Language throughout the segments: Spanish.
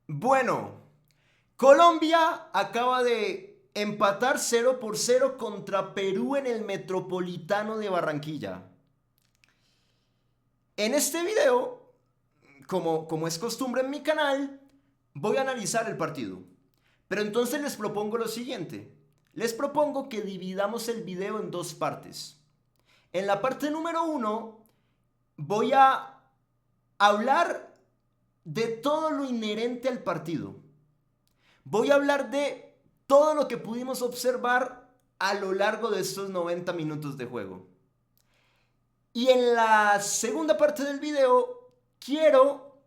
Bueno, Colombia acaba de empatar 0-0 contra Perú en el Metropolitano de Barranquilla. En este video, como es costumbre en mi canal, voy a analizar el partido. Pero entonces les propongo lo siguiente. Les propongo que dividamos el video en dos partes. En la parte número uno voy a hablar de todo lo inherente al partido. Voy a hablar de todo lo que pudimos observar a lo largo de estos 90 minutos de juego. Y en la segunda parte del video quiero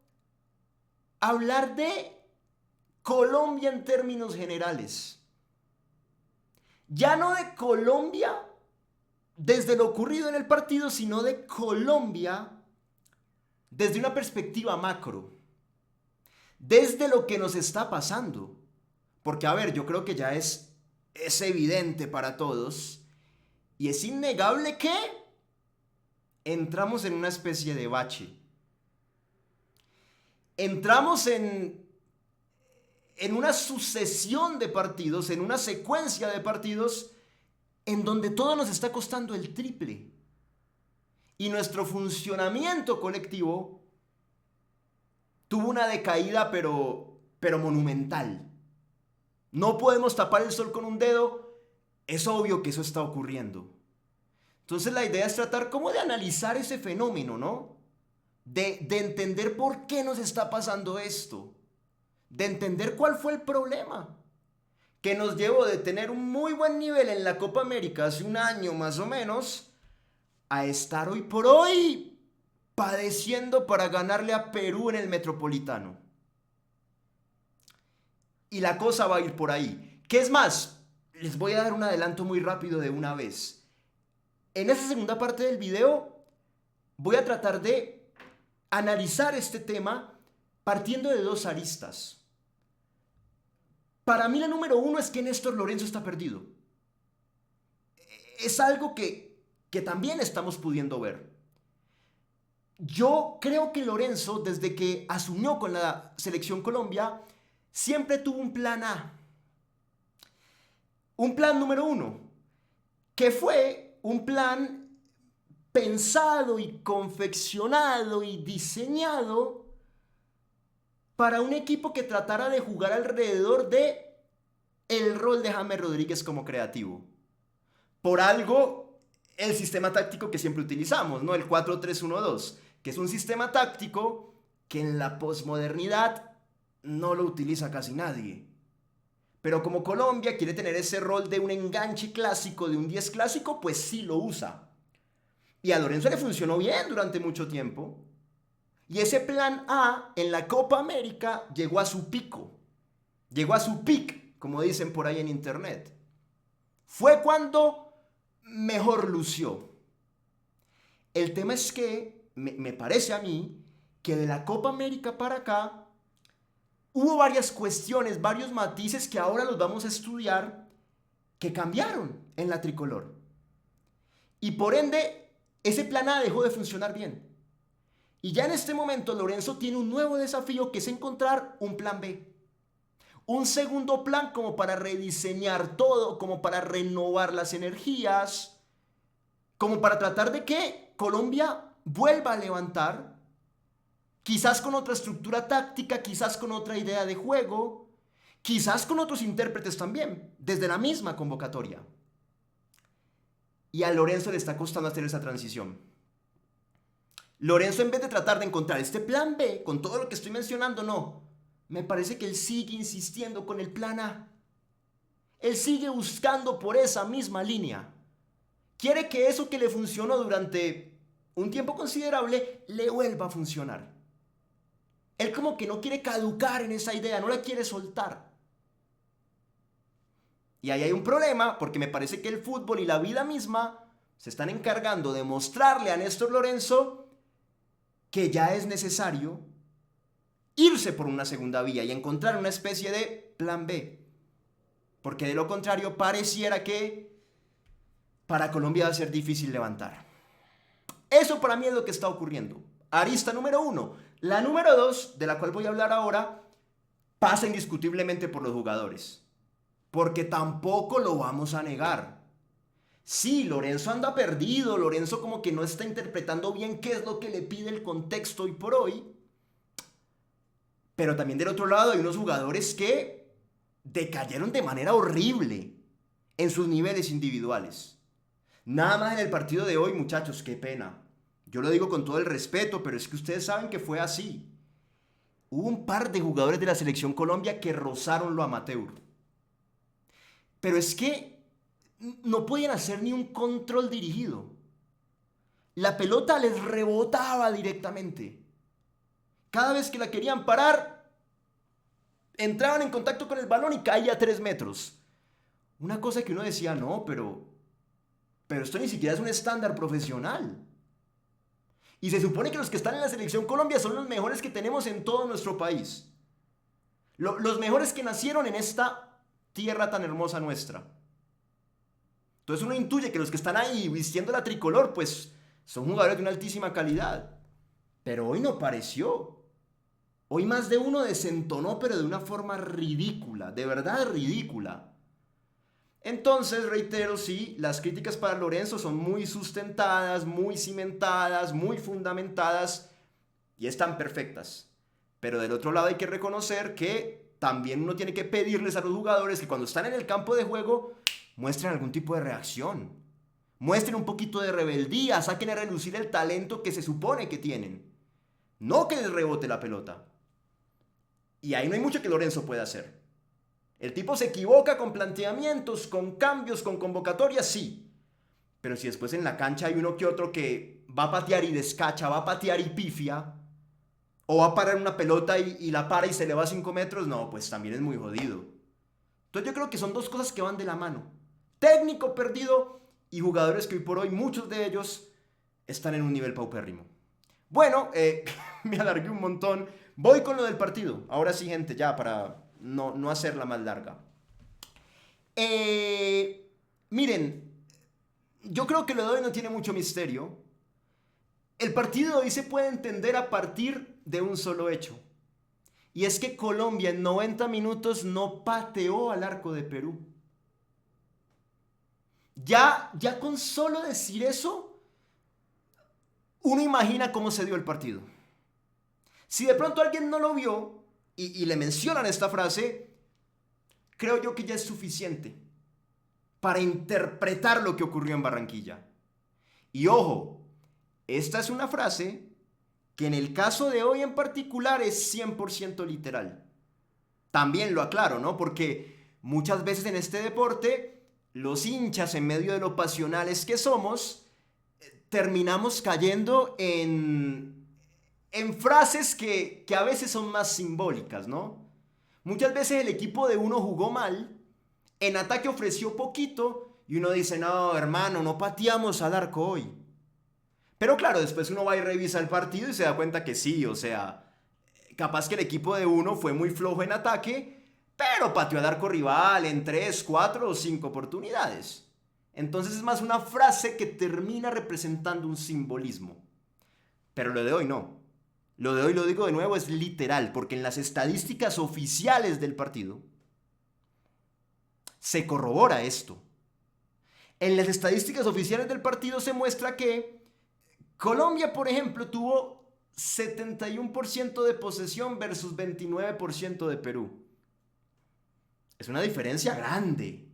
hablar de Colombia en términos generales. Ya no de Colombia desde lo ocurrido en el partido, sino de Colombia desde una perspectiva macro, desde lo que nos está pasando. Porque, a ver, yo creo que ya es evidente para todos y es innegable que entramos en una especie de bache. Entramos en una sucesión de partidos, en una secuencia de partidos en donde todo nos está costando el triple. Y nuestro funcionamiento colectivo tuvo una decaída pero monumental. No podemos tapar el sol con un dedo. Es obvio que eso está ocurriendo. Entonces la idea es tratar como de analizar ese fenómeno, ¿no? De entender por qué nos está pasando esto. De entender cuál fue el problema. Que nos llevó de tener un muy buen nivel en la Copa América hace un año más o menos a estar hoy por hoy padeciendo para ganarle a Perú en el Metropolitano. Y la cosa va a ir por ahí. ¿Qué es más? Les voy a dar un adelanto muy rápido de una vez. En esa segunda parte del video voy a tratar de analizar este tema partiendo de dos aristas. Para mí la número uno es que Néstor Lorenzo está perdido. Es algo que también estamos pudiendo ver. Yo creo que Lorenzo, desde que asumió con la selección Colombia, siempre tuvo un plan A. Un plan número uno, que fue un plan pensado y confeccionado y diseñado para un equipo que tratara de jugar alrededor de el rol de James Rodríguez como creativo. Por algo, el sistema táctico que siempre utilizamos, ¿no? El 4-3-1-2, que es un sistema táctico que en la posmodernidad no lo utiliza casi nadie. Pero como Colombia quiere tener ese rol de un enganche clásico, de un 10 clásico, pues sí lo usa. Y a Lorenzo le funcionó bien durante mucho tiempo. Y ese plan A en la Copa América llegó a su pico. Llegó a su peak, como dicen por ahí en internet. Fue cuando mejor lució. El tema es que me parece a mí que de la Copa América para acá hubo varias cuestiones, varios matices que ahora los vamos a estudiar que cambiaron en la tricolor. Y por ende, ese plan A dejó de funcionar bien. Y ya en este momento Lorenzo tiene un nuevo desafío que es encontrar un plan B. Un segundo plan como para rediseñar todo, como para renovar las energías, como para tratar de que Colombia vuelva a levantar, quizás con otra estructura táctica, quizás con otra idea de juego, quizás con otros intérpretes también, desde la misma convocatoria. Y a Lorenzo le está costando hacer esa transición. Lorenzo, en vez de tratar de encontrar este plan B, con todo lo que estoy mencionando, no. Me parece que él sigue insistiendo con el plan A. Él sigue buscando por esa misma línea. Quiere que eso que le funcionó durante un tiempo considerable le vuelva a funcionar. Él como que no quiere caducar en esa idea, no la quiere soltar. Y ahí hay un problema, porque me parece que el fútbol y la vida misma se están encargando de mostrarle a Néstor Lorenzo que ya es necesario irse por una segunda vía y encontrar una especie de plan B. Porque de lo contrario pareciera que para Colombia va a ser difícil levantar. Eso para mí es lo que está ocurriendo. Arista número uno. La número dos, de la cual voy a hablar ahora, pasa indiscutiblemente por los jugadores, porque tampoco lo vamos a negar. Sí, Lorenzo anda perdido, Lorenzo como que no está interpretando bien qué es lo que le pide el contexto hoy por hoy, pero también del otro lado hay unos jugadores que decayeron de manera horrible en sus niveles individuales. Nada más en el partido de hoy, muchachos, qué pena. Yo lo digo con todo el respeto, pero es que ustedes saben que fue así. Hubo un par de jugadores de la selección Colombia que rozaron lo amateur. Pero es que no podían hacer ni un control dirigido. La pelota les rebotaba directamente. Cada vez que la querían parar, entraban en contacto con el balón y caía a 3 metros. Una cosa que uno decía, no, pero esto ni siquiera es un estándar profesional. Y se supone que los que están en la selección Colombia son los mejores que tenemos en todo nuestro país. Los mejores que nacieron en esta tierra tan hermosa nuestra. Entonces uno intuye que los que están ahí vistiendo la tricolor, pues son jugadores de una altísima calidad. Pero hoy no pareció. Hoy más de uno desentonó, pero de una forma ridícula, de verdad ridícula. Entonces, reitero, sí, las críticas para Lorenzo son muy sustentadas, muy cimentadas, muy fundamentadas y están perfectas. Pero del otro lado hay que reconocer que también uno tiene que pedirles a los jugadores que cuando están en el campo de juego muestren algún tipo de reacción. Muestren un poquito de rebeldía, saquen a relucir el talento que se supone que tienen. No que les rebote la pelota. Y ahí no hay mucho que Lorenzo pueda hacer. El tipo se equivoca con planteamientos, con cambios, con convocatorias, sí. Pero si después en la cancha hay uno que otro que va a patear y descacha, va a patear y pifia, o va a parar una pelota y la para y se le va a 5 metros, no, pues también es muy jodido. Entonces yo creo que son dos cosas que van de la mano. Técnico perdido y jugadores que hoy por hoy, muchos de ellos, están en un nivel paupérrimo. Bueno, me alargué un montón. Voy con lo del partido. Ahora sí, gente, ya para no hacerla más larga. Miren, yo creo que lo de hoy no tiene mucho misterio. El partido de hoy se puede entender a partir de un solo hecho. Y es que Colombia en 90 minutos no pateó al arco de Perú. Ya con solo decir eso, uno imagina cómo se dio el partido. Si de pronto alguien no lo vio y le mencionan esta frase, creo yo que ya es suficiente para interpretar lo que ocurrió en Barranquilla. Y ojo, esta es una frase que en el caso de hoy en particular es 100% literal. También lo aclaro, ¿no? Porque muchas veces en este deporte, los hinchas en medio de lo pasionales que somos, terminamos cayendo en frases que a veces son más simbólicas, ¿no? Muchas veces el equipo de uno jugó mal, en ataque ofreció poquito y uno dice, no, hermano, no pateamos al arco hoy. Pero claro, después uno va y revisa el partido y se da cuenta que sí, o sea, capaz que el equipo de uno fue muy flojo en ataque, pero pateó al arco rival en 3, 4 o 5 oportunidades. Entonces es más una frase que termina representando un simbolismo. Pero lo de hoy no. Lo de hoy, lo digo de nuevo, es literal, porque en las estadísticas oficiales del partido se corrobora esto. En las estadísticas oficiales del partido se muestra que Colombia, por ejemplo, tuvo 71% de posesión versus 29% de Perú. Es una diferencia grande.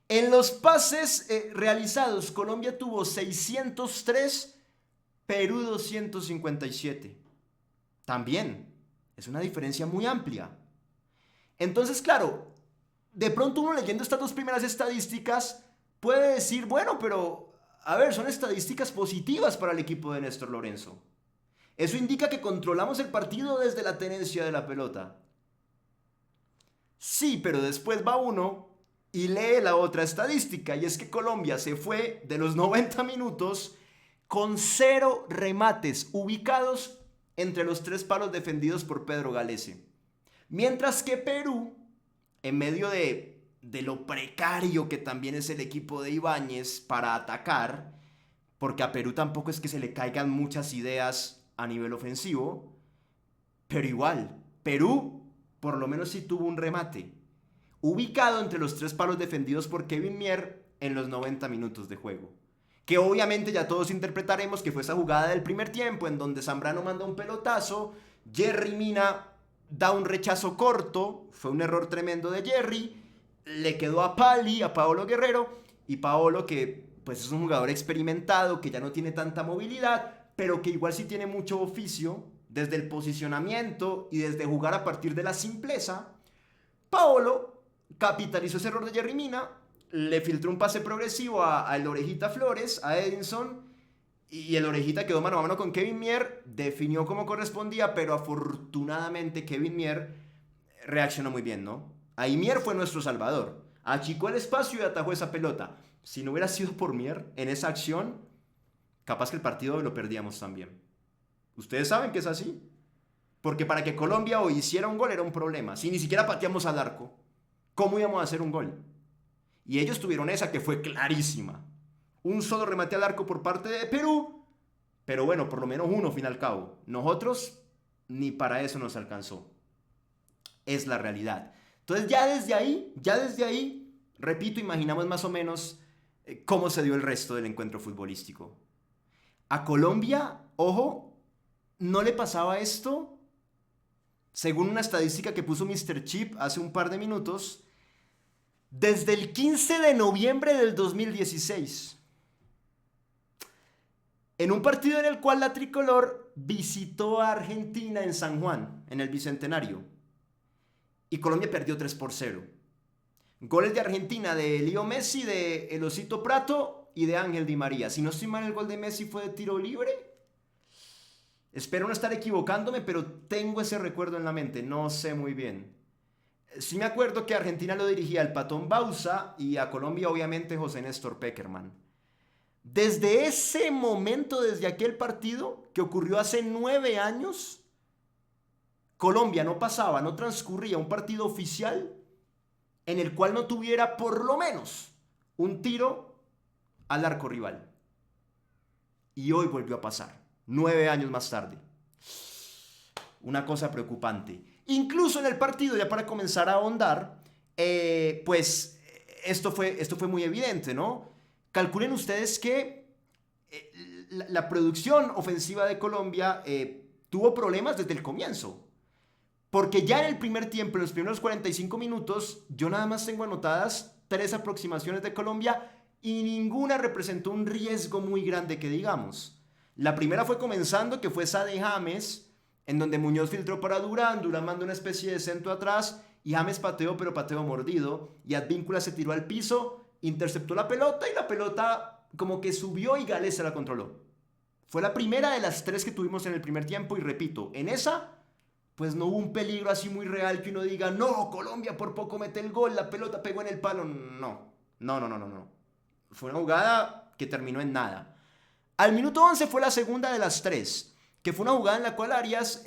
En los pases realizados, Colombia tuvo 603, Perú 257. También es una diferencia muy amplia. Entonces, claro, de pronto uno leyendo estas dos primeras estadísticas puede decir, bueno, pero a ver, son estadísticas positivas para el equipo de Néstor Lorenzo. Eso indica que controlamos el partido desde la tenencia de la pelota. Sí, pero después va uno y lee la otra estadística, y es que Colombia se fue de los 90 minutos con 0 remates ubicados entre los 3 palos defendidos por Pedro Galese. Mientras que Perú, en medio de lo precario que también es el equipo de Ibáñez para atacar, porque a Perú tampoco es que se le caigan muchas ideas a nivel ofensivo, pero igual, Perú por lo menos sí tuvo un remate, ubicado entre los 3 palos defendidos por Kevin Mier en los 90 minutos de juego. Que obviamente ya todos interpretaremos que fue esa jugada del primer tiempo en donde Zambrano manda un pelotazo, Yerry Mina da un rechazo corto, fue un error tremendo de Yerry, le quedó a Pali, a Paolo Guerrero, y Paolo, que pues es un jugador experimentado, que ya no tiene tanta movilidad, pero que igual sí tiene mucho oficio, desde el posicionamiento y desde jugar a partir de la simpleza. Paolo capitalizó ese error de Yerry Mina, le filtró un pase progresivo a el Orejita Flores, a Edinson, y el Orejita quedó mano a mano con Kevin Mier, definió como correspondía, pero afortunadamente Kevin Mier reaccionó muy bien, ¿no? Ahí Mier fue nuestro salvador, achicó el espacio y atajó esa pelota. Si no hubiera sido por Mier en esa acción, capaz que el partido lo perdíamos también. Ustedes saben que es así, porque para que Colombia hoy hiciera un gol era un problema. Si ni siquiera pateamos al arco, ¿cómo íbamos a hacer un gol? Y ellos tuvieron esa que fue clarísima. Un solo remate al arco por parte de Perú, pero bueno, por lo menos uno, fin al cabo. Nosotros ni para eso nos alcanzó. Es la realidad. Entonces ya desde ahí, repito, imaginamos más o menos cómo se dio el resto del encuentro futbolístico. A Colombia, ojo, no le pasaba esto, según una estadística que puso Mr. Chip hace un par de minutos, desde el 15 de noviembre del 2016. En un partido en el cual la tricolor visitó a Argentina en San Juan, en el Bicentenario, y Colombia perdió 3-0. Goles de Argentina de Leo Messi, de El Osito Prato y de Ángel Di María. Si no estoy mal, el gol de Messi fue de tiro libre. Espero no estar equivocándome, pero tengo ese recuerdo en la mente, no sé muy bien. Sí me acuerdo que a Argentina lo dirigía el Patón Bauza y a Colombia obviamente José Néstor Pekerman. Desde ese momento, desde aquel partido que ocurrió hace 9 años, Colombia no pasaba, no transcurría un partido oficial en el cual no tuviera por lo menos un tiro al arco rival. Y hoy volvió a pasar, 9 años más tarde. Una cosa preocupante. Incluso en el partido, ya para comenzar a ahondar, pues esto fue muy evidente, ¿no? Calculen ustedes que la producción ofensiva de Colombia tuvo problemas desde el comienzo. Porque ya en el primer tiempo, en los primeros 45 minutos, yo nada más tengo anotadas 3 aproximaciones de Colombia y ninguna representó un riesgo muy grande que digamos. La primera fue comenzando, que fue esa de James, en donde Muñoz filtró para Durán, Durán mandó una especie de centro atrás y James pateó, pero pateó mordido, y Advíncula se tiró al piso, interceptó la pelota y la pelota como que subió y Gales se la controló. Fue la primera de las 3 que tuvimos en el primer tiempo y repito, en esa pues no hubo un peligro así muy real que uno diga, no, Colombia por poco mete el gol, la pelota pegó en el palo. No. Fue una jugada que terminó en nada. Al minuto 11 fue la segunda de las 3, que fue una jugada en la cual Arias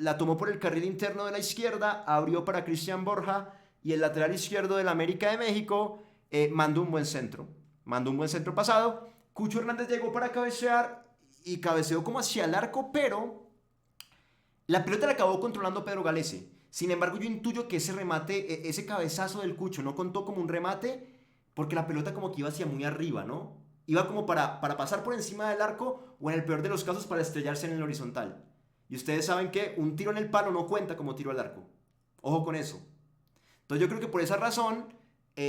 la tomó por el carril interno de la izquierda, abrió para Cristian Borja y el lateral izquierdo del América de México mandó un buen centro pasado. Cucho Hernández llegó para cabecear y cabeceó como hacia el arco, pero la pelota la acabó controlando Pedro Galese. Sin embargo, yo intuyo que ese remate, ese cabezazo del Cucho no contó como un remate porque la pelota como que iba hacia muy arriba, ¿no? Iba como para pasar por encima del arco o en el peor de los casos para estrellarse en el horizontal. Y ustedes saben que un tiro en el palo no cuenta como tiro al arco. Ojo con eso. Entonces yo creo que por esa razón,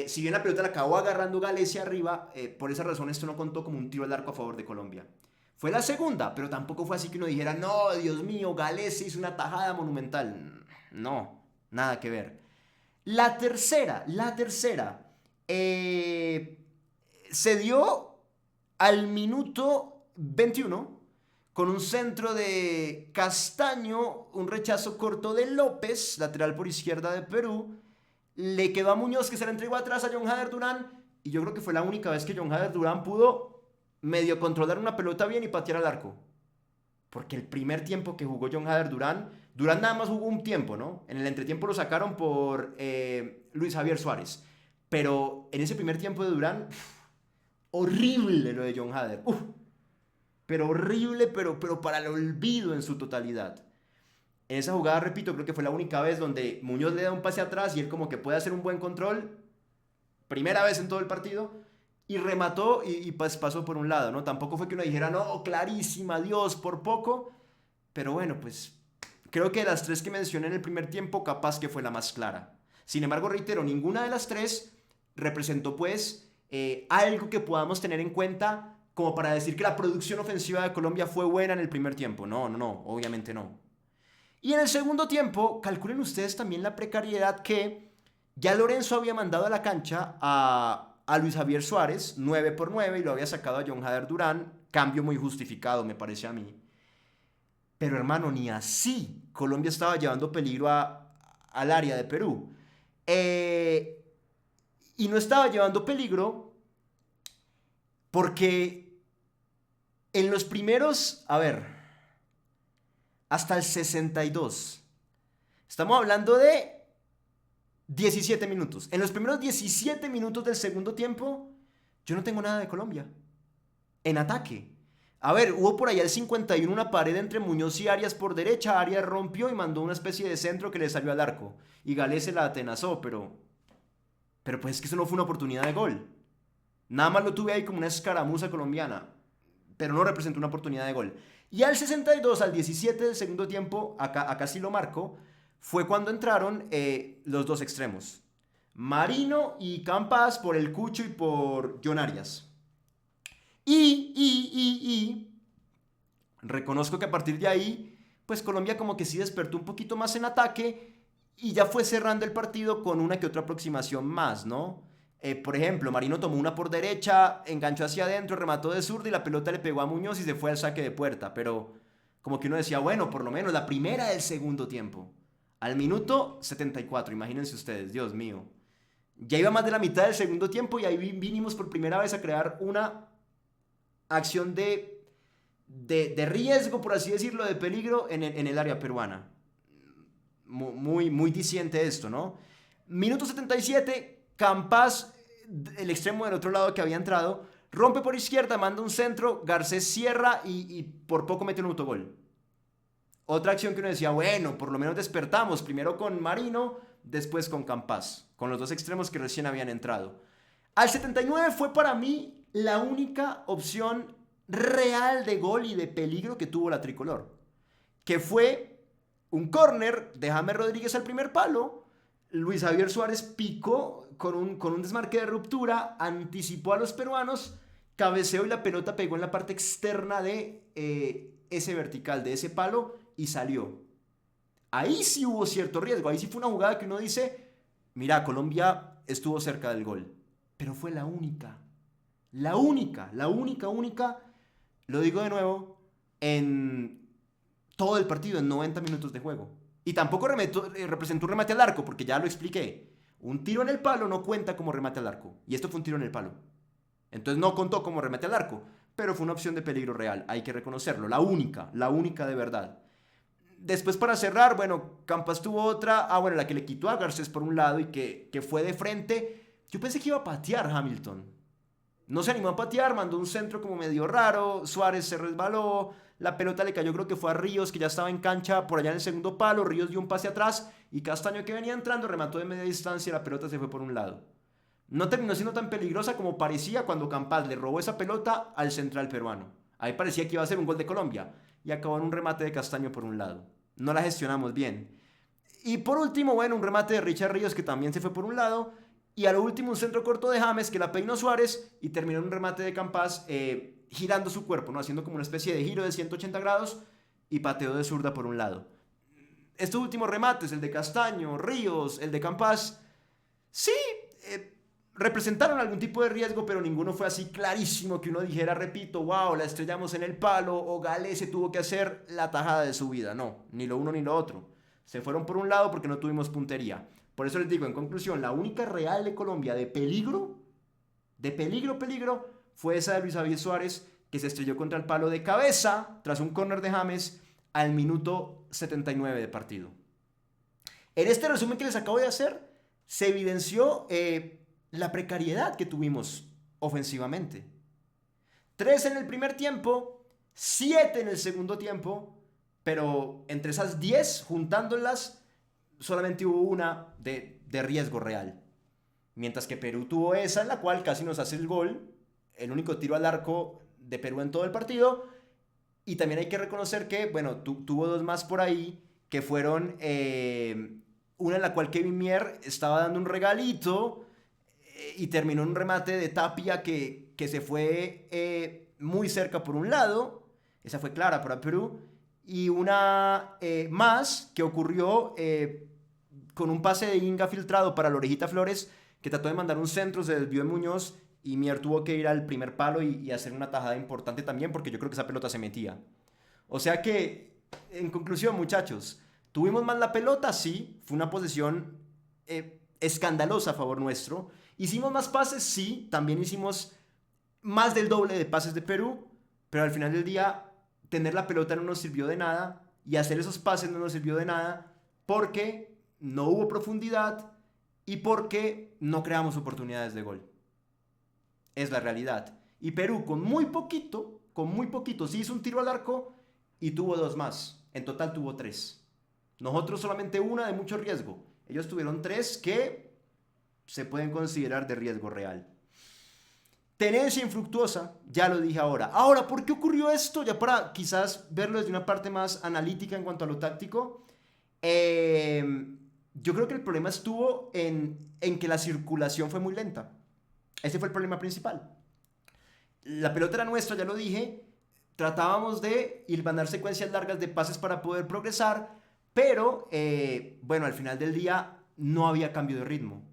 si bien la pelota la acabó agarrando Galese arriba, por esa razón esto no contó como un tiro al arco a favor de Colombia. Fue la segunda, pero tampoco fue así que uno dijera, no, Dios mío, Galese hizo una tajada monumental. No, nada que ver. La tercera, se dio al minuto 21 con un centro de Castaño, un rechazo corto de López, lateral por izquierda de Perú. Le quedó a Muñoz que se la entregó atrás a John Hader Durán y yo creo que fue la única vez que John Hader Durán pudo medio controlar una pelota bien y patear al arco. Porque el primer tiempo que jugó John Hader Durán nada más jugó un tiempo, ¿no? En el entretiempo lo sacaron por Luis Javier Suárez. Pero en ese primer tiempo de Durán, horrible lo de John Hader. Pero horrible, pero para el olvido en su totalidad. En esa jugada, repito, creo que fue la única vez donde Muñoz le da un pase atrás y él como que puede hacer un buen control. Primera vez en todo el partido. Y remató y pues pasó por un lado, ¿no? Tampoco fue que uno dijera, no, clarísima, Dios, por poco. Pero bueno, pues creo que de las tres que mencioné en el primer tiempo, capaz que fue la más clara. Sin embargo, reitero, ninguna de las tres representó pues algo que podamos tener en cuenta como para decir que la producción ofensiva de Colombia fue buena en el primer tiempo. No, no, no, obviamente no. Y en el segundo tiempo, calculen ustedes también la precariedad que ya Lorenzo había mandado a la cancha a Luis Javier Suárez, 9 por 9 y lo había sacado a John Jader Durán, cambio muy justificado me parece a mí. Pero hermano, ni así Colombia estaba llevando peligro al área de Perú. Eh, y no estaba llevando peligro porque en los primeros, a ver, hasta el 62, estamos hablando de 17 minutos. En los primeros 17 minutos del segundo tiempo, yo no tengo nada de Colombia. En ataque. A ver, hubo por allá el 51 una pared entre Muñoz y Arias por derecha. Arias rompió y mandó una especie de centro que le salió al arco. Y Galés se la atenazó, pero pues es que eso no fue una oportunidad de gol. Nada más lo tuve ahí como una escaramuza colombiana. Pero no representó una oportunidad de gol. Y al 62, al 17 del segundo tiempo, acá sí lo marco, fue cuando entraron los dos extremos. Marino y Campas por el Cucho y por John Arias. Y reconozco que a partir de ahí, pues Colombia como que sí despertó un poquito más en ataque y ya fue cerrando el partido con una que otra aproximación más, ¿no? Por ejemplo, Marino tomó una por derecha, enganchó hacia adentro, remató de zurda y la pelota le pegó a Muñoz y se fue al saque de puerta, pero como que uno decía, bueno, por lo menos la primera del segundo tiempo. Al minuto 74, imagínense ustedes, Dios mío. Ya iba más de la mitad del segundo tiempo y ahí vinimos por primera vez a crear una acción de riesgo, por así decirlo, de peligro en el área peruana. Muy diciente esto, ¿no? Minuto 77, Campas, el extremo del otro lado que había entrado, rompe por izquierda, manda un centro, Garcés cierra y por poco mete un autogol. Otra acción que uno decía, bueno, por lo menos despertamos, primero con Marino, después con Campas, con los dos extremos que recién habían entrado. Al 79 fue para mí la única opción real de gol y de peligro que tuvo la tricolor, que fue un córner de James Rodríguez al primer palo. Luis Javier Suárez picó con un desmarque de ruptura, anticipó a los peruanos, cabeceó y la pelota pegó en la parte externa de ese vertical, de ese palo y salió. Ahí sí hubo cierto riesgo, ahí sí fue una jugada que uno dice, mira, Colombia estuvo cerca del gol, pero fue la única, única, lo digo de nuevo, en todo el partido, en 90 minutos de juego. Y tampoco representó un remate al arco, porque ya lo expliqué. Un tiro en el palo no cuenta como remate al arco. Y esto fue un tiro en el palo. Entonces no contó como remate al arco, pero fue una opción de peligro real, hay que reconocerlo. La única de verdad. Después para cerrar, bueno, Campas tuvo otra, bueno, la que le quitó a Garcés por un lado y que fue de frente. Yo pensé que iba a patear Hamilton. No se animó a patear, mandó un centro como medio raro, Suárez se resbaló, la pelota le cayó creo que fue a Ríos, que ya estaba en cancha por allá en el segundo palo, Ríos dio un pase atrás y Castaño, que venía entrando, remató de media distancia y la pelota se fue por un lado. No terminó siendo tan peligrosa como parecía cuando Campas le robó esa pelota al central peruano. Ahí parecía que iba a ser un gol de Colombia y acabó en un remate de Castaño por un lado. No la gestionamos bien. Y por último, bueno, un remate de Richard Ríos que también se fue por un lado. Y a lo último un centro corto de James que la peinó Suárez y terminó en un remate de Campas girando su cuerpo, ¿no? Haciendo como una especie de giro de 180 grados y pateó de zurda por un lado. Estos últimos remates, el de Castaño, Ríos, el de Campas, sí, representaron algún tipo de riesgo, pero ninguno fue así clarísimo que uno dijera, repito, wow, la estrellamos en el palo o Gale se tuvo que hacer la tajada de su vida. No, ni lo uno ni lo otro. Se fueron por un lado porque no tuvimos puntería. Por eso les digo, en conclusión, la única real de Colombia de peligro, fue esa de Luis Javier Suárez, que se estrelló contra el palo de cabeza tras un córner de James al minuto 79 de partido. En este resumen que les acabo de hacer, se evidenció la precariedad que tuvimos ofensivamente. 3 en el primer tiempo, 7 en el segundo tiempo, pero entre esas 10, juntándolas, solamente hubo una de riesgo real. Mientras que Perú tuvo esa en la cual casi nos hace el gol, el único tiro al arco de Perú en todo el partido. Y también hay que reconocer que, bueno, tuvo dos más por ahí, que fueron una en la cual Kevin Mier estaba dando un regalito y terminó en un remate de Tapia que se fue muy cerca por un lado. Esa fue clara para Perú. Y una más que ocurrió con un pase de Inga filtrado para la Orejita Flores, que trató de mandar un centro, se desvió de Muñoz y Mier tuvo que ir al primer palo y hacer una tajada importante también, porque yo creo que esa pelota se metía. O sea que, en conclusión, muchachos, ¿tuvimos más la pelota? Sí, fue una posesión escandalosa a favor nuestro. ¿Hicimos más pases? Sí, también hicimos más del doble de pases de Perú, pero al final del día tener la pelota no nos sirvió de nada y hacer esos pases no nos sirvió de nada porque no hubo profundidad y porque no creamos oportunidades de gol. Es la realidad. Y Perú con muy poquito, sí hizo un tiro al arco y tuvo dos más. En total tuvo tres. Nosotros solamente una de mucho riesgo. Ellos tuvieron tres que se pueden considerar de riesgo real. Tenencia infructuosa, ya lo dije ahora. Ahora, ¿por qué ocurrió esto? Ya para quizás verlo desde una parte más analítica en cuanto a lo táctico. Yo creo que el problema estuvo en que la circulación fue muy lenta. Ese fue el problema principal. La pelota era nuestra, ya lo dije. Tratábamos de hilvanar secuencias largas de pases para poder progresar, pero bueno, al final del día no había cambio de ritmo.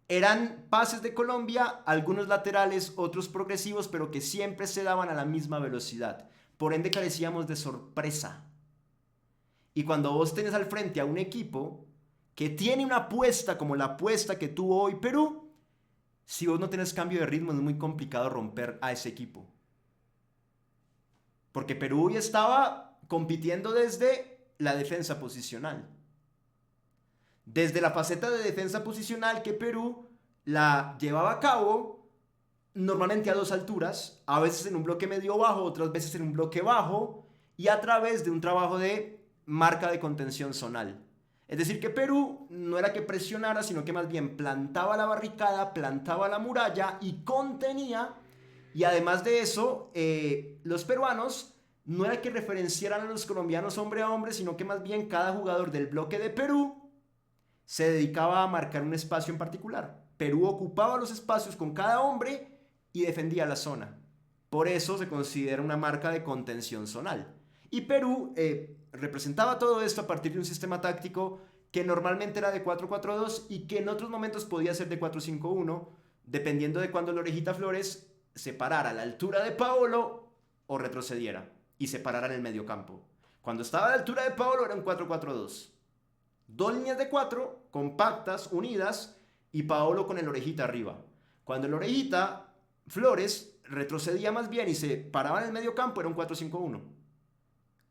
Eran pases de Colombia, algunos laterales, otros progresivos, pero que siempre se daban a la misma velocidad. Por ende carecíamos de sorpresa. Y cuando vos tenés al frente a un equipo que tiene una apuesta como la apuesta que tuvo hoy Perú, si vos no tenés cambio de ritmo es muy complicado romper a ese equipo. Porque Perú ya estaba compitiendo desde la defensa posicional. Desde la faceta de defensa posicional que Perú la llevaba a cabo, normalmente a dos alturas, a veces en un bloque medio bajo, otras veces en un bloque bajo, y a través de un trabajo de marca de contención zonal. Es decir, que Perú no era que presionara, sino que más bien plantaba la barricada, plantaba la muralla y contenía. Y además de eso, los peruanos no era que referenciaran a los colombianos hombre a hombre, sino que más bien cada jugador del bloque de Perú se dedicaba a marcar un espacio en particular. Perú ocupaba los espacios con cada hombre y defendía la zona. Por eso se considera una marca de contención zonal. Y Perú representaba todo esto a partir de un sistema táctico que normalmente era de 4-4-2 y que en otros momentos podía ser de 4-5-1, dependiendo de cuando la Orejita Flores se parara a la altura de Paolo o retrocediera y se parara en el mediocampo. Cuando estaba a la altura de Paolo era un 4-4-2. Dos líneas de cuatro, compactas, unidas, y Paolo con el Orejita arriba. Cuando el Orejita Flores retrocedía más bien y se paraba en el medio campo, era un 4-5-1.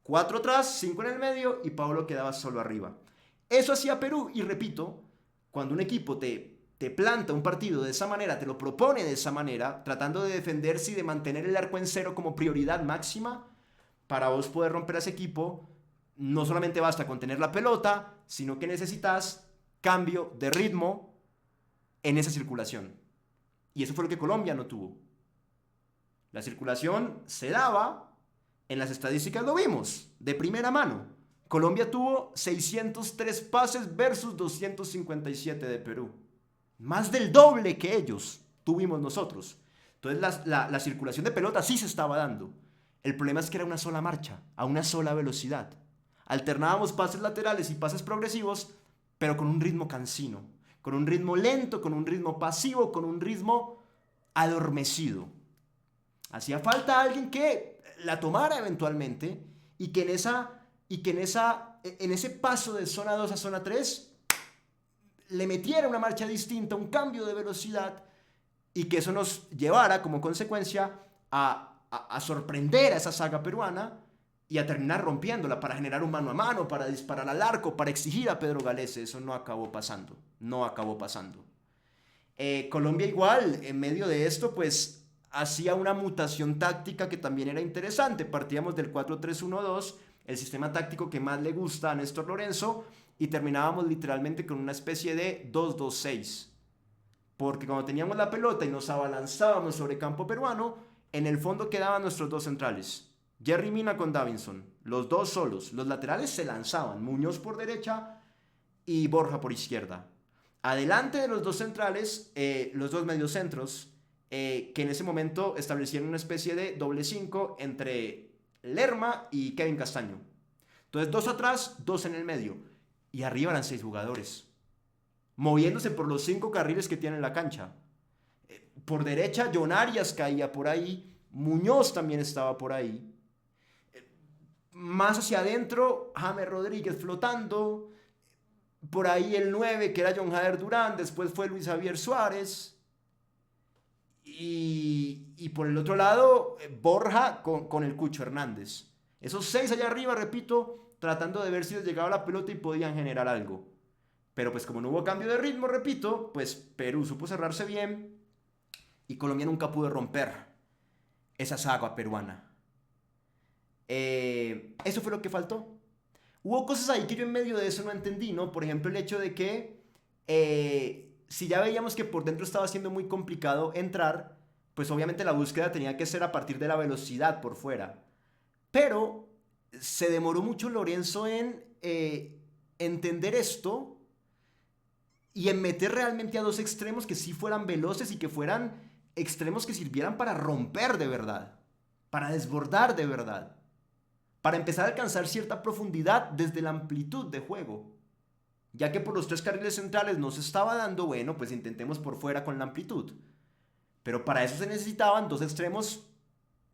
4 atrás, 5 en el medio y Paolo quedaba solo arriba. Eso hacía Perú y repito, cuando un equipo te planta un partido de esa manera, te lo propone de esa manera, tratando de defenderse y de mantener el arco en cero como prioridad máxima, para vos poder romper a ese equipo, no solamente basta con tener la pelota, sino que necesitas cambio de ritmo en esa circulación. Y eso fue lo que Colombia no tuvo. La circulación se daba, en las estadísticas lo vimos, de primera mano. Colombia tuvo 603 pases versus 257 de Perú. Más del doble que ellos tuvimos nosotros. Entonces la circulación de pelota sí se estaba dando. El problema es que era una sola marcha, a una sola velocidad. Alternábamos pases laterales y pases progresivos, pero con un ritmo cansino, con un ritmo lento, con un ritmo pasivo, con un ritmo adormecido. Hacía falta alguien que la tomara eventualmente y que en ese paso de zona 2 a zona 3 le metiera una marcha distinta, un cambio de velocidad y que eso nos llevara como consecuencia a sorprender a esa saga peruana y a terminar rompiéndola para generar un mano a mano, para disparar al arco, para exigir a Pedro Galese. Eso no acabó pasando, no acabó pasando. Colombia igual, en medio de esto, pues hacía una mutación táctica que también era interesante. Partíamos del 4-3-1-2, el sistema táctico que más le gusta a Néstor Lorenzo, y terminábamos literalmente con una especie de 2-2-6. Porque cuando teníamos la pelota y nos abalanzábamos sobre campo peruano, en el fondo quedaban nuestros dos centrales. Yerry Mina con Davinson, los dos solos. Los laterales se lanzaban, Muñoz por derecha y Borja por izquierda. Adelante de los dos centrales, los dos mediocentros, que en ese momento establecieron una especie de doble 5 entre Lerma y Kevin Castaño. Entonces, dos atrás, dos en el medio. Y arriba eran 6 jugadores, moviéndose por los 5 carriles que tiene la cancha. Por derecha, John Arias caía por ahí, Muñoz también estaba por ahí. Más hacia adentro, James Rodríguez flotando. Por ahí el 9, que era John Jader Durán, después fue Luis Javier Suárez. Y por el otro lado, Borja con el Cucho Hernández. Esos 6 allá arriba, repito, tratando de ver si les llegaba la pelota y podían generar algo. Pero pues como no hubo cambio de ritmo, repito, pues Perú supo cerrarse bien y Colombia nunca pudo romper esa saga peruana. Eso fue lo que faltó. Hubo cosas ahí que yo en medio de eso no entendí, ¿no? Por ejemplo, el hecho de que si ya veíamos que por dentro estaba siendo muy complicado entrar, pues obviamente la búsqueda tenía que ser a partir de la velocidad por fuera. Pero se demoró mucho Lorenzo en entender esto y en meter realmente a dos extremos que sí fueran veloces y que fueran extremos que sirvieran para romper de verdad, para desbordar de verdad, para empezar a alcanzar cierta profundidad desde la amplitud de juego. Ya que por los 3 carriles centrales no se estaba dando, bueno, pues intentemos por fuera con la amplitud. Pero para eso se necesitaban 2 extremos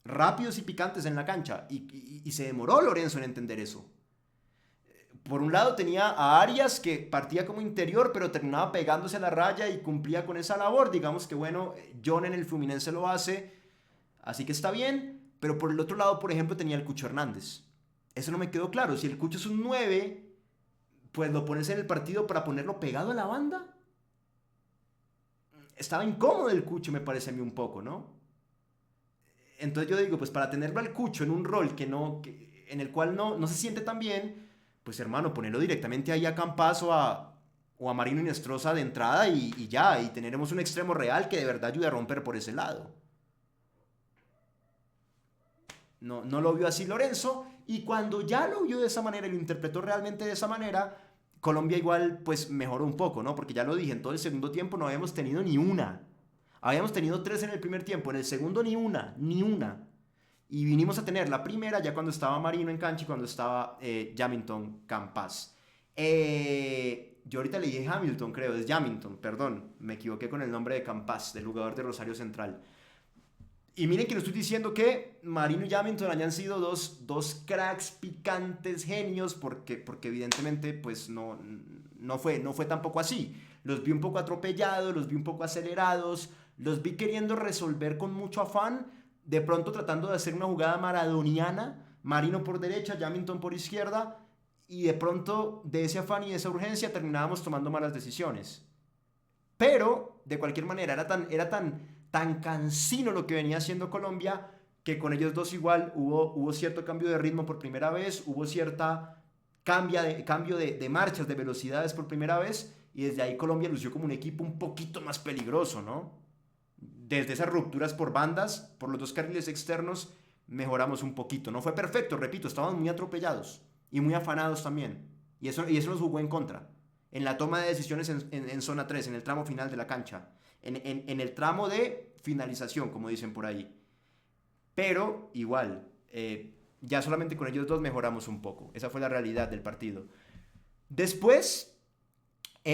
rápidos y picantes en la cancha. Y se demoró Lorenzo en entender eso. Por un lado tenía a Arias, que partía como interior, pero terminaba pegándose a la raya y cumplía con esa labor. Digamos que, bueno, John en el Fluminense lo hace, así que está bien. Pero por el otro lado, por ejemplo, tenía el Cucho Hernández. Eso no me quedó claro. Si el Cucho es un 9, pues lo pones en el partido para ponerlo pegado a la banda. Estaba incómodo el Cucho, me parece a mí un poco, ¿no? Entonces yo digo, pues para tenerlo al Cucho en un rol en el cual no se siente tan bien, pues hermano, ponerlo directamente ahí a Campas o a Marino Inestrosa de entrada y ya, y tendremos un extremo real que de verdad ayude a romper por ese lado. No lo vio así Lorenzo, y cuando ya lo vio de esa manera y lo interpretó realmente de esa manera, Colombia igual pues mejoró un poco, ¿no? Porque ya lo dije, en todo el segundo tiempo no habíamos tenido ni una. Habíamos tenido 3 en el primer tiempo, en el segundo ni una. Y vinimos a tener la primera ya cuando estaba Marino en cancha y cuando estaba Jamilton Campas. Yo ahorita le dije Hamilton, creo, es Jamilton, perdón, me equivoqué con el nombre de Campas, del jugador de Rosario Central. Y miren que no estoy diciendo que Marino y Jamilton hayan sido dos cracks picantes, genios, porque evidentemente pues no fue tampoco así. Los vi un poco atropellados, los vi un poco acelerados, los vi queriendo resolver con mucho afán, de pronto tratando de hacer una jugada maradoniana, Marino por derecha, Jamilton por izquierda, y de pronto de ese afán y de esa urgencia terminábamos tomando malas decisiones. Pero, de cualquier manera, era tan cansino lo que venía haciendo Colombia, que con ellos dos igual hubo cierto cambio de ritmo por primera vez, hubo cierta cambio de marchas, de velocidades por primera vez, y desde ahí Colombia lució como un equipo un poquito más peligroso, ¿no? Desde esas rupturas por bandas, por los 2 carriles externos, mejoramos un poquito. No fue perfecto, repito, estábamos muy atropellados y muy afanados también, y eso nos jugó en contra. En la toma de decisiones en zona 3, en el tramo final de la cancha, en el tramo de finalización, como dicen por ahí. Pero igual, ya solamente con ellos dos mejoramos un poco. Esa fue la realidad del partido. Después,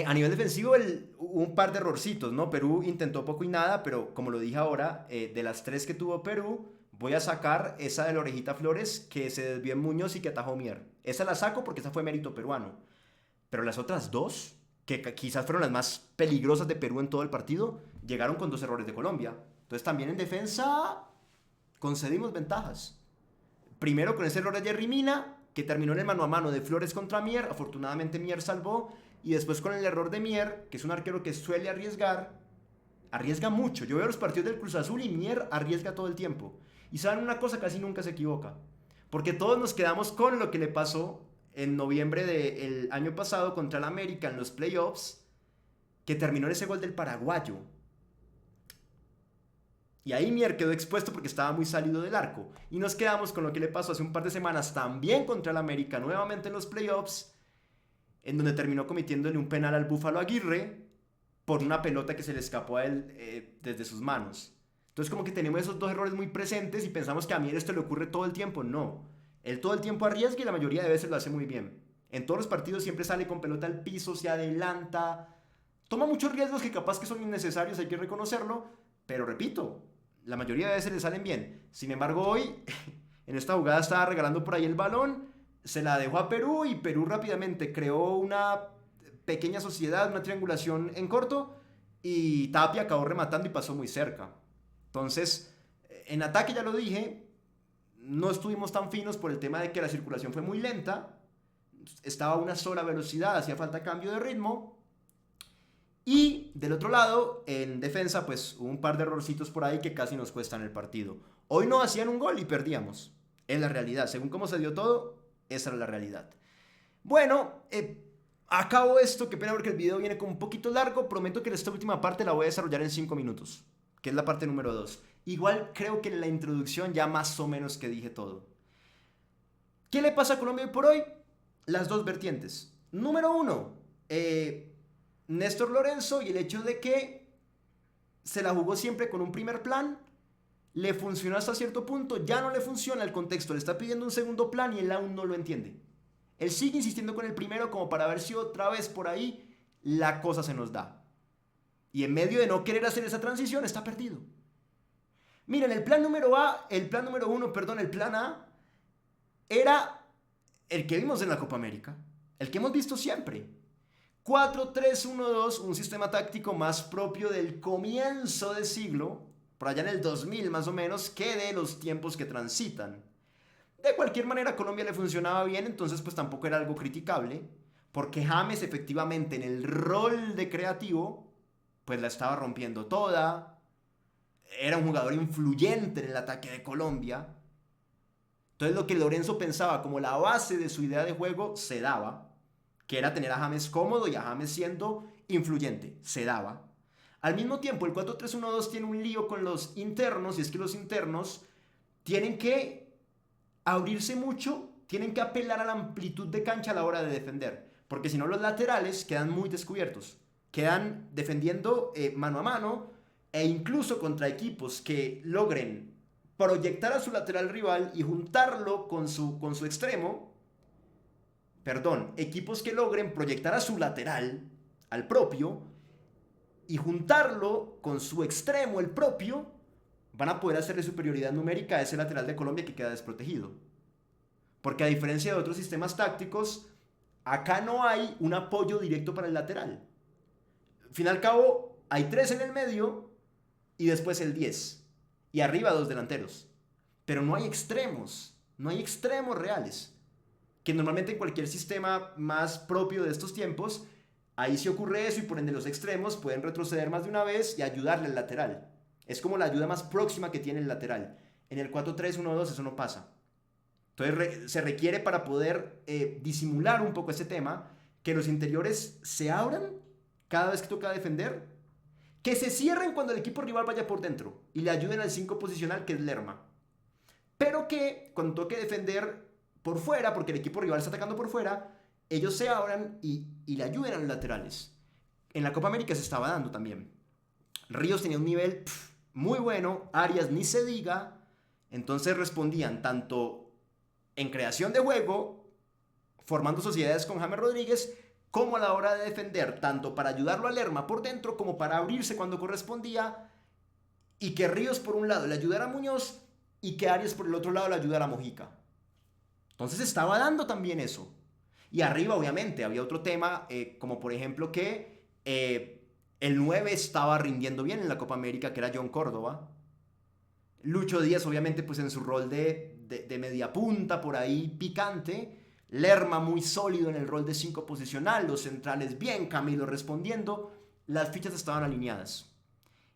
a nivel defensivo, hubo un par de errorcitos, ¿no? Perú intentó poco y nada, pero como lo dije ahora, de las 3 que tuvo Perú, voy a sacar esa de la Orejita Flores, que se desvió en Muñoz y que atajó Mier. Esa la saco porque esa fue mérito peruano. Pero las otras 2, que quizás fueron las más peligrosas de Perú en todo el partido, llegaron con 2 errores de Colombia. Entonces también en defensa concedimos ventajas. Primero con ese error de Yerry Mina, que terminó en el mano a mano de Flores contra Mier. Afortunadamente Mier salvó. Y después con el error de Mier, que es un arquero que suele arriesgar mucho. Yo veo los partidos del Cruz Azul y Mier arriesga todo el tiempo. Y saben una cosa, casi nunca se equivoca. Porque todos nos quedamos con lo que le pasó en noviembre del año pasado contra el América en los playoffs, que terminó en ese gol del paraguayo. Y ahí Mier quedó expuesto porque estaba muy salido del arco. Y nos quedamos con lo que le pasó hace un par de semanas también contra el América, nuevamente en los playoffs, en donde terminó cometiéndole un penal al Búfalo Aguirre por una pelota que se le escapó a él desde sus manos. Entonces como que tenemos esos dos errores muy presentes y pensamos que a Mier esto le ocurre todo el tiempo. No, él todo el tiempo arriesga y la mayoría de veces lo hace muy bien. En todos los partidos siempre sale con pelota al piso, se adelanta, toma muchos riesgos que capaz que son innecesarios, hay que reconocerlo, pero repito, la mayoría de veces le salen bien. Sin embargo, hoy, en esta jugada estaba regalando por ahí el balón, se la dejó a Perú y Perú rápidamente creó una pequeña sociedad, una triangulación en corto y Tapia acabó rematando y pasó muy cerca. Entonces, en ataque ya lo dije, no estuvimos tan finos por el tema de que la circulación fue muy lenta, estaba a una sola velocidad, hacía falta cambio de ritmo. Y del otro lado, en defensa, pues hubo un par de errorcitos por ahí que casi nos cuestan el partido. Hoy no hacían un gol y perdíamos. Es la realidad. Según cómo se dio todo, esa era la realidad. Bueno, acabo esto. Qué pena porque el video viene como un poquito largo. Prometo que esta última parte la voy a desarrollar en 5 minutos, que es la parte número 2. Igual creo que en la introducción ya más o menos que dije todo. ¿Qué le pasa a Colombia hoy por hoy? Las dos vertientes. Número 1, Néstor Lorenzo y el hecho de que se la jugó siempre con un primer plan, le funcionó hasta cierto punto, ya no le funciona el contexto, le está pidiendo un segundo plan y él aún no lo entiende. Él sigue insistiendo con el primero como para ver si otra vez por ahí la cosa se nos da. Y en medio de no querer hacer esa transición está perdido. Miren, el plan número el plan A, era el que vimos en la Copa América, el que hemos visto siempre. 4-3-1-2, un sistema táctico más propio del comienzo del siglo, por allá en el 2000 más o menos, que de los tiempos que transitan. De cualquier manera, a Colombia le funcionaba bien, entonces pues tampoco era algo criticable, porque James efectivamente en el rol de creativo, pues la estaba rompiendo toda, era un jugador influyente en el ataque de Colombia. Entonces lo que Lorenzo pensaba como la base de su idea de juego se daba, que era tener a James cómodo y a James siendo influyente, se daba. Al mismo tiempo, el 4-3-1-2 tiene un lío con los internos, y es que los internos tienen que abrirse mucho, tienen que apelar a la amplitud de cancha a la hora de defender, porque si no los laterales quedan muy descubiertos, quedan defendiendo mano a mano, e incluso contra equipos que logren proyectar a su lateral rival y juntarlo con su extremo, equipos que logren proyectar a su lateral, al propio, y juntarlo con su extremo, el propio, van a poder hacerle superioridad numérica a ese lateral de Colombia que queda desprotegido. Porque a diferencia de otros sistemas tácticos, acá no hay un apoyo directo para el lateral. Al fin y al cabo, hay 3 en el medio y después el 10. Y arriba 2 delanteros. Pero no hay extremos reales. Que normalmente en cualquier sistema más propio de estos tiempos, ahí sí ocurre eso y por ende los extremos pueden retroceder más de una vez y ayudarle al lateral. Es como la ayuda más próxima que tiene el lateral. En el 4-3-1-2 eso no pasa. Entonces se requiere para poder disimular un poco ese tema, que los interiores se abran cada vez que toca defender, que se cierren cuando el equipo rival vaya por dentro y le ayuden al 5 posicional que es Lerma. Pero que cuando toque defender por fuera, porque el equipo rival está atacando por fuera, ellos se abran y le ayuden a los laterales. En la Copa América se estaba dando también. Ríos tenía un nivel muy bueno, Arias ni se diga, entonces respondían tanto en creación de juego, formando sociedades con James Rodríguez, como a la hora de defender, tanto para ayudarlo a Lerma por dentro, como para abrirse cuando correspondía, y que Ríos por un lado le ayudara a Muñoz, y que Arias por el otro lado le ayudara a Mojica. Entonces estaba dando también eso. Y arriba, obviamente, había otro tema, como por ejemplo que el 9 estaba rindiendo bien en la Copa América, que era John Córdoba. Lucho Díaz, obviamente, pues en su rol de media punta, por ahí picante. Lerma muy sólido en el rol de 5 posicional, los centrales bien, Camilo respondiendo. Las fichas estaban alineadas.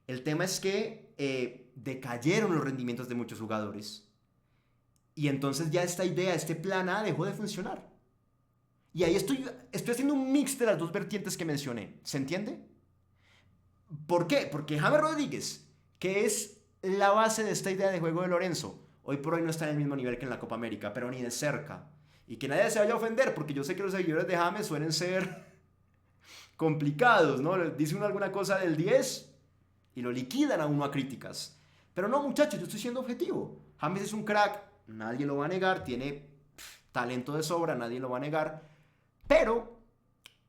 El tema es que decayeron los rendimientos de muchos jugadores. Y entonces ya esta idea, este plan A dejó de funcionar. Y ahí estoy haciendo un mix de las dos vertientes que mencioné. ¿Se entiende? ¿Por qué? Porque James Rodríguez, que es la base de esta idea de juego de Lorenzo, hoy por hoy no está en el mismo nivel que en la Copa América, pero ni de cerca. Y que nadie se vaya a ofender, porque yo sé que los seguidores de James suelen ser complicados, ¿no? Dice uno alguna cosa del 10 y lo liquidan a uno a críticas. Pero no, muchachos, yo estoy siendo objetivo. James es un crack, nadie lo va a negar, tiene talento de sobra, nadie lo va a negar. Pero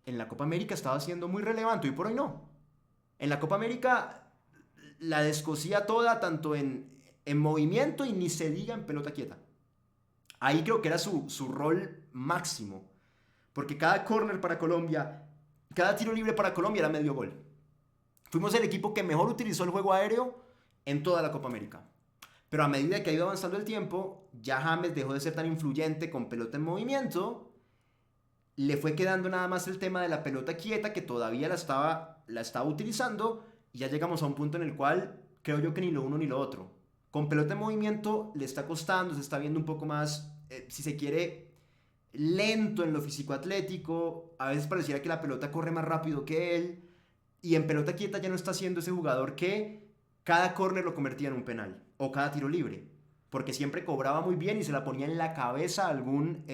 en la Copa América estaba siendo muy relevante y por hoy no. En la Copa América la descosía toda, tanto en movimiento y ni se diga en pelota quieta. Ahí creo que era su rol máximo. Porque cada córner para Colombia, cada tiro libre para Colombia era medio gol. Fuimos el equipo que mejor utilizó el juego aéreo en toda la Copa América. Pero a medida que ha ido avanzando el tiempo, ya James dejó de ser tan influyente con pelota en movimiento. Le fue quedando nada más el tema de la pelota quieta, que todavía la estaba utilizando. Y ya llegamos a un punto en el cual creo yo que ni lo uno ni lo otro. Con pelota en movimiento le está costando, se está viendo un poco más, si se quiere, lento en lo físico-atlético. A veces pareciera que la pelota corre más rápido que él. Y en pelota quieta ya no está siendo ese jugador que cada córner lo convertía en un penal o cada tiro libre, porque siempre cobraba muy bien y se la ponía en la cabeza a algún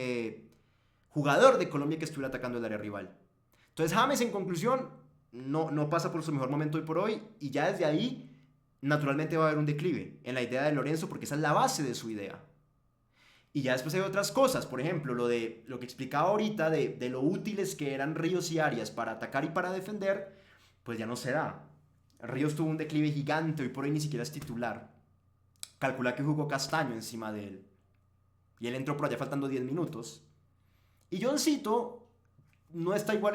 jugador de Colombia que estuviera atacando el área rival. Entonces James, en conclusión, no pasa por su mejor momento hoy por hoy, y ya desde ahí naturalmente va a haber un declive en la idea de Lorenzo, porque esa es la base de su idea. Y ya después hay otras cosas, por ejemplo, lo que explicaba ahorita de lo útiles que eran Ríos y Arias para atacar y para defender, pues ya no se da. Ríos tuvo un declive gigante, hoy por hoy ni siquiera es titular. Calcula que jugó Castaño encima de él. Y él entró por allá faltando 10 minutos. Y Johncito no está igual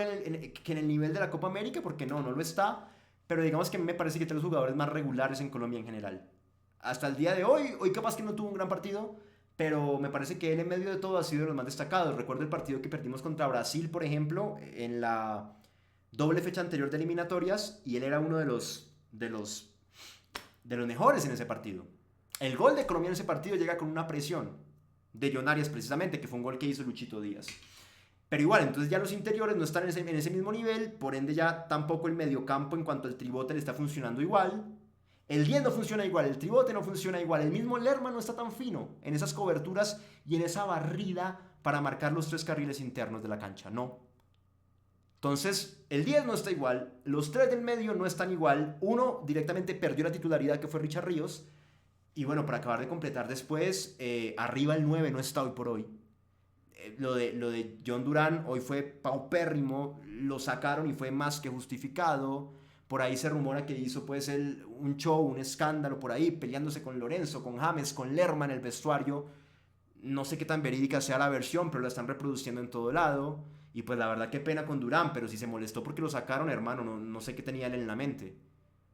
que en el nivel de la Copa América, porque no lo está. Pero digamos que a mí me parece que es de los jugadores más regulares en Colombia en general. Hasta el día de hoy capaz que no tuvo un gran partido, pero me parece que él en medio de todo ha sido de los más destacados. Recuerdo el partido que perdimos contra Brasil, por ejemplo, en la doble fecha anterior de eliminatorias, y él era uno de los mejores en ese partido. El gol de Colombia en ese partido llega con una presión de John Arias precisamente, que fue un gol que hizo Luchito Díaz. Pero igual, entonces ya los interiores no están en ese mismo nivel, por ende ya tampoco el mediocampo en cuanto al tribote le está funcionando igual. El 10 no funciona igual, el tribote no funciona igual, el mismo Lerma no está tan fino en esas coberturas y en esa barrida para marcar los 3 carriles internos de la cancha, no. Entonces, el 10 no está igual, los 3 del medio no están igual, uno directamente perdió la titularidad, que fue Richard Ríos, y bueno, para acabar de completar después, arriba el 9 no está hoy por hoy. Lo de John Durán hoy fue paupérrimo, lo sacaron y fue más que justificado. Por ahí se rumora que hizo pues un show, un escándalo por ahí, peleándose con Lorenzo, con James, con Lerma en el vestuario. No sé qué tan verídica sea la versión, pero la están reproduciendo en todo lado. Y pues la verdad qué pena con Durán, pero si se molestó porque lo sacaron, hermano, no sé qué tenía él en la mente.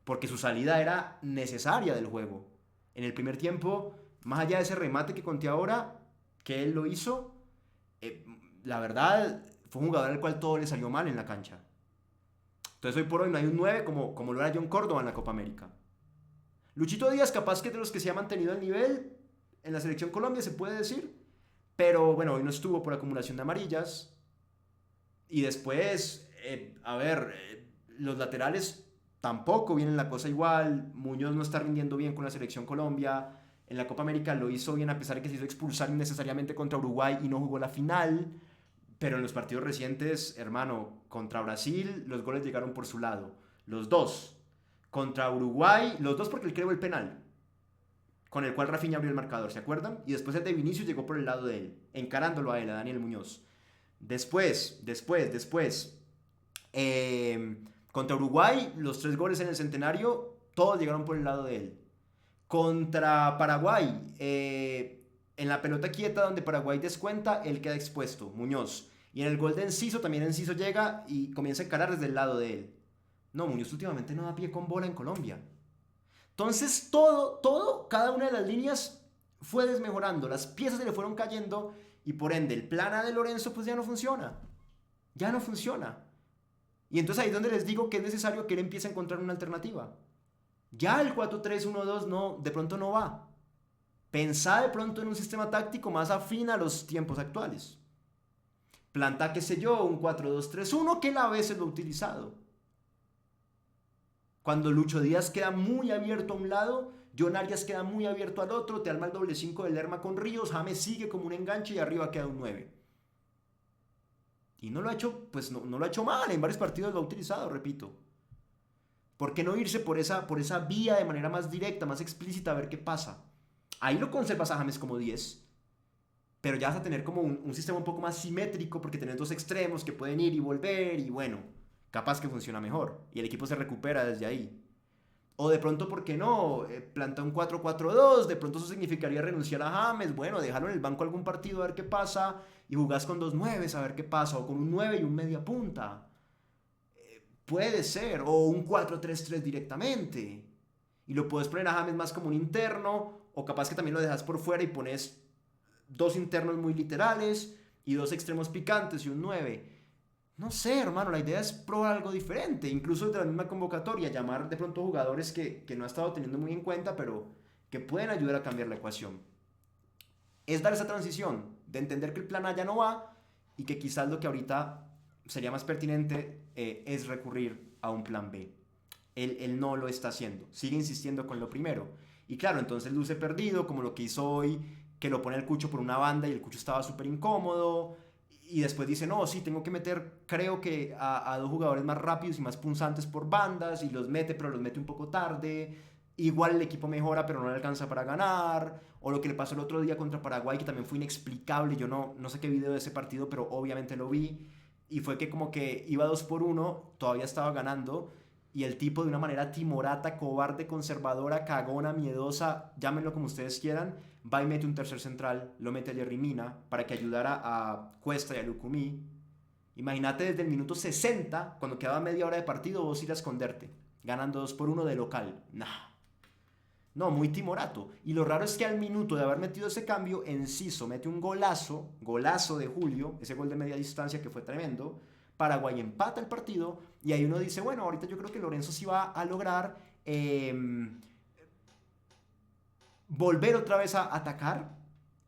Porque su salida era necesaria del juego. En el primer tiempo, más allá de ese remate que conté ahora, que él lo hizo, la verdad fue un jugador al cual todo le salió mal en la cancha. Entonces hoy por hoy no hay un 9 como lo era John Córdoba en la Copa América. Luchito Díaz capaz que es de los que se ha mantenido al nivel en la selección Colombia, se puede decir, pero bueno, hoy no estuvo por acumulación de amarillas. Y después, los laterales tampoco vienen la cosa igual. Muñoz no está rindiendo bien con la selección Colombia. En la Copa América lo hizo bien a pesar de que se hizo expulsar innecesariamente contra Uruguay y no jugó la final. Pero en los partidos recientes, hermano, contra Brasil los goles llegaron por su lado. Los dos. Contra Uruguay, los dos porque él creó el penal, con el cual Rafinha abrió el marcador, ¿se acuerdan? Y después el de Vinicius llegó por el lado de él, encarándolo a él, a Daniel Muñoz. Después, contra Uruguay, los 3 goles en el Centenario, todos llegaron por el lado de él. Contra Paraguay, en la pelota quieta donde Paraguay descuenta, él queda expuesto, Muñoz. Y en el gol de Enciso, también Enciso llega y comienza a encarar desde el lado de él. No, Muñoz últimamente no da pie con bola en Colombia. Entonces cada una de las líneas fue desmejorando, las piezas se le fueron cayendo y por ende el plan A de Lorenzo pues ya no funciona. Ya no funciona. Y entonces ahí es donde les digo que es necesario que él empiece a encontrar una alternativa. Ya el 4-3-1-2 no, de pronto no va. Pensá de pronto en un sistema táctico más afín a los tiempos actuales. Planta, qué sé yo, un 4-2-3-1 que él a veces lo ha utilizado. Cuando Lucho Díaz queda muy abierto a un lado, John Arias queda muy abierto al otro, te arma el doble 5 de Lerma con Ríos, James sigue como un enganche y arriba queda un 9. Y no lo ha hecho, pues no lo ha hecho mal, en varios partidos lo ha utilizado, repito. ¿Por qué no irse por esa vía de manera más directa, más explícita, a ver qué pasa? Ahí lo conservas a James como 10, pero ya vas a tener como un sistema un poco más simétrico porque tenés dos extremos que pueden ir y volver y bueno, capaz que funciona mejor y el equipo se recupera desde ahí. O de pronto, ¿por qué no? Planta un 4-4-2, de pronto eso significaría renunciar a James, bueno, déjalo en el banco algún partido a ver qué pasa y jugás con dos nueves a ver qué pasa, o con un 9 y un media punta. Puede ser, o un 4-3-3 directamente. Y lo puedes poner a James más como un interno, o capaz que también lo dejas por fuera y pones dos internos muy literales y dos extremos picantes y un 9. No sé, hermano, la idea es probar algo diferente, incluso de la misma convocatoria, llamar de pronto jugadores que no ha estado teniendo muy en cuenta, pero que pueden ayudar a cambiar la ecuación. Es dar esa transición de entender que el plan A ya no va y que quizás lo que ahorita sería más pertinente es recurrir a un plan B. Él no lo está haciendo, sigue insistiendo con lo primero. Y claro, entonces luce perdido, como lo que hizo hoy, que lo pone el Cucho por una banda y el Cucho estaba súper incómodo. Y después dice, no, sí, tengo que meter, creo que a dos jugadores más rápidos y más punzantes por bandas, y los mete, pero los mete un poco tarde. Igual el equipo mejora, pero no le alcanza para ganar. O lo que le pasó el otro día contra Paraguay, que también fue inexplicable. Yo no sé qué video de ese partido, pero obviamente lo vi. Y fue que como que iba 2-1, todavía estaba ganando. Y el tipo de una manera timorata, cobarde, conservadora, cagona, miedosa, llámenlo como ustedes quieran, va y mete un tercer central, lo mete a Jerry Mina para que ayudara a Cuesta y a Lucumí. Imagínate desde el minuto 60, cuando quedaba media hora de partido, vos ir a esconderte, ganando 2-1 de local. Nah. No, muy timorato. Y lo raro es que al minuto de haber metido ese cambio, Enciso mete un golazo de Julio, ese gol de media distancia que fue tremendo. Paraguay empata el partido y ahí uno dice, bueno, ahorita yo creo que Lorenzo sí va a lograr volver otra vez a atacar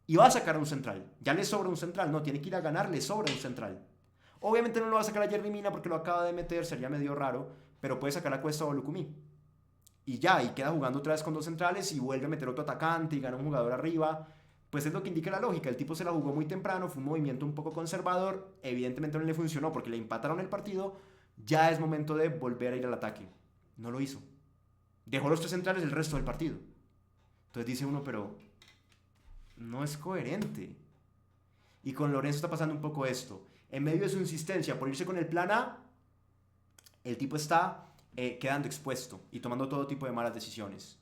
y va a sacar a un central. Ya le sobra un central, no, tiene que ir a ganar, le sobra un central. Obviamente no lo va a sacar a Jerry Mina porque lo acaba de meter, sería medio raro, pero puede sacar a Cuesta o a Lucumí. Y ya, y queda jugando otra vez con dos centrales y vuelve a meter otro atacante y gana un jugador arriba. Pues es lo que indica la lógica. El tipo se la jugó muy temprano, fue un movimiento un poco conservador. Evidentemente no le funcionó porque le empataron el partido. Ya es momento de volver a ir al ataque. No lo hizo. Dejó los tres centrales el resto del partido. Entonces dice uno, pero no es coherente. Y con Lorenzo está pasando un poco esto. En medio de su insistencia por irse con el plan A, el tipo está quedando expuesto y tomando todo tipo de malas decisiones.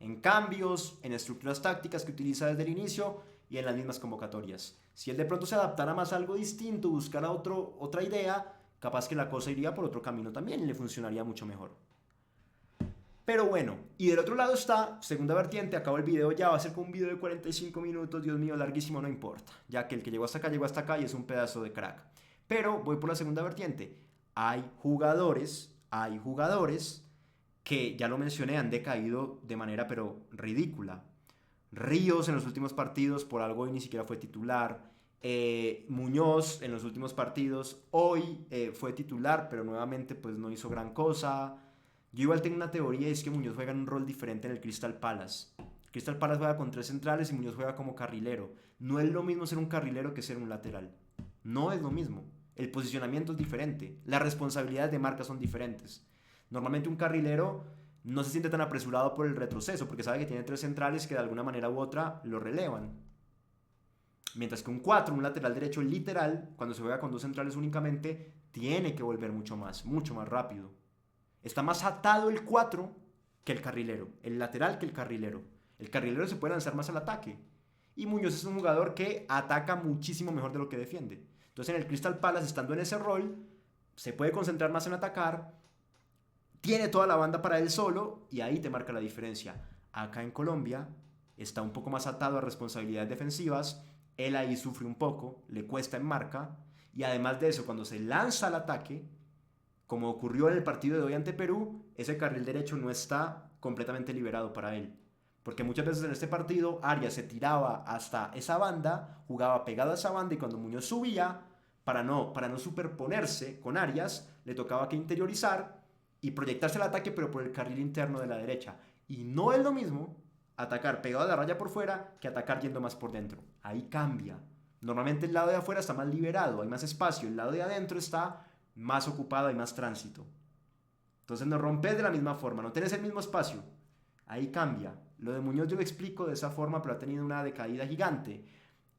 En cambios, en estructuras tácticas que utiliza desde el inicio y en las mismas convocatorias. Si él de pronto se adaptara más a algo distinto, buscara otra idea, capaz que la cosa iría por otro camino también y le funcionaría mucho mejor. Pero bueno, y del otro lado está, segunda vertiente, acabo el video ya, va a ser con un video de 45 minutos, Dios mío, larguísimo, no importa, ya que el que llegó hasta acá y es un pedazo de crack. Pero voy por la segunda vertiente. Hay jugadores que, ya lo mencioné, han decaído de manera pero ridícula. Ríos en los últimos partidos, por algo hoy ni siquiera fue titular. Muñoz en los últimos partidos, hoy fue titular, pero nuevamente pues no hizo gran cosa. Yo igual tengo una teoría y es que Muñoz juega en un rol diferente en el Crystal Palace. Crystal Palace juega con tres centrales y Muñoz juega como carrilero. No es lo mismo ser un carrilero que ser un lateral. No es lo mismo. El posicionamiento es diferente. Las responsabilidades de marca son diferentes. Normalmente un carrilero no se siente tan apresurado por el retroceso porque sabe que tiene tres centrales que de alguna manera u otra lo relevan. Mientras que un 4, un lateral derecho literal, cuando se juega con dos centrales únicamente, tiene que volver mucho más rápido. Está más atado el 4 que el carrilero, el lateral que el carrilero. El carrilero se puede lanzar más al ataque. Y Muñoz es un jugador que ataca muchísimo mejor de lo que defiende. Entonces en el Crystal Palace, estando en ese rol, se puede concentrar más en atacar, tiene toda la banda para él solo y ahí te marca la diferencia. Acá en Colombia está un poco más atado a responsabilidades defensivas, él ahí sufre un poco, le cuesta en marca y además de eso, cuando se lanza al ataque, como ocurrió en el partido de hoy ante Perú, ese carril derecho no está completamente liberado para él. Porque muchas veces en este partido Arias se tiraba hasta esa banda, jugaba pegado a esa banda y cuando Muñoz subía, para no superponerse con Arias, le tocaba que interiorizar y proyectarse el ataque pero por el carril interno de la derecha. Y no es lo mismo atacar pegado a la raya por fuera que atacar yendo más por dentro. Ahí cambia. Normalmente el lado de afuera está más liberado, hay más espacio, el lado de adentro está más ocupado, hay más tránsito. Entonces no rompes de la misma forma, no tienes el mismo espacio. Ahí cambia. Lo de Muñoz yo lo explico de esa forma, pero ha tenido una decaída gigante.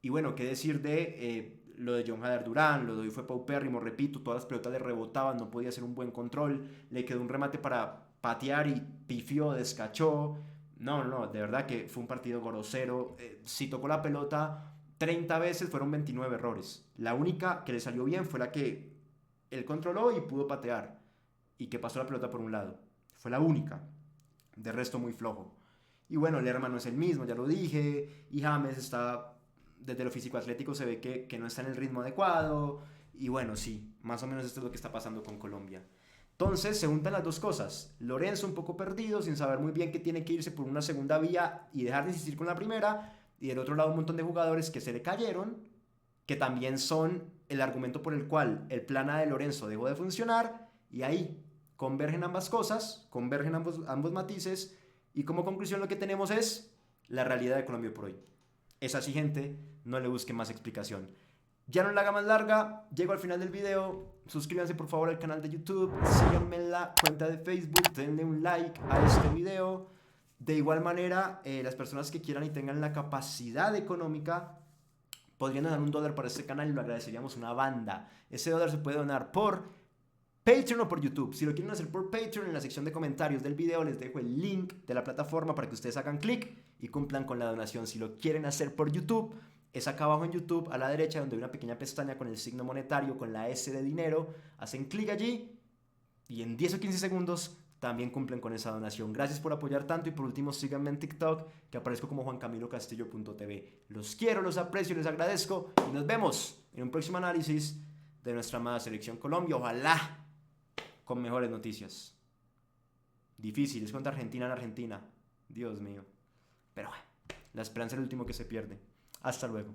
Y bueno, qué decir de lo de John Hader Durán, lo de hoy fue paupérrimo, repito, todas las pelotas le rebotaban, no podía hacer un buen control, le quedó un remate para patear y pifió, descachó. No, de verdad que fue un partido grosero. Si tocó la pelota 30 veces, fueron 29 errores. La única que le salió bien fue la que él controló y pudo patear y que pasó la pelota por un lado. Fue la única. De resto muy flojo. Y bueno, Lerma no es el mismo, ya lo dije. Y James está, desde lo físico atlético se ve que no está en el ritmo adecuado. Y bueno, sí, más o menos esto es lo que está pasando con Colombia. Entonces se juntan las dos cosas. Lorenzo un poco perdido, sin saber muy bien que tiene que irse por una segunda vía y dejar de insistir con la primera. Y del otro lado un montón de jugadores que se le cayeron, que también son el argumento por el cual el plan A de Lorenzo dejó de funcionar. Y ahí convergen ambas cosas, convergen ambos matices. Y como conclusión lo que tenemos es la realidad de Colombia por hoy. Es así, gente, no le busquen más explicación. Ya no la haga más larga, llego al final del video. Suscríbanse por favor al canal de YouTube, síganme en la cuenta de Facebook, denle un like a este video. De igual manera, las personas que quieran y tengan la capacidad económica podrían donar $1 para este canal y lo agradeceríamos una banda. Ese dólar se puede donar por Patreon o por YouTube. Si lo quieren hacer por Patreon, en la sección de comentarios del video les dejo el link de la plataforma para que ustedes hagan clic y cumplan con la donación. Si lo quieren hacer por YouTube, es acá abajo en YouTube, a la derecha, donde hay una pequeña pestaña con el signo monetario, con la S de dinero. Hacen clic allí y en 10 o 15 segundos también cumplen con esa donación. Gracias por apoyar tanto y por último síganme en TikTok, que aparezco como juancamilocastillo.tv. Los quiero, los aprecio, les agradezco y nos vemos en un próximo análisis de nuestra amada selección Colombia. Ojalá con mejores noticias. Difícil, es contra Argentina en Argentina. Dios mío. Pero bueno, la esperanza es el último que se pierde. Hasta luego.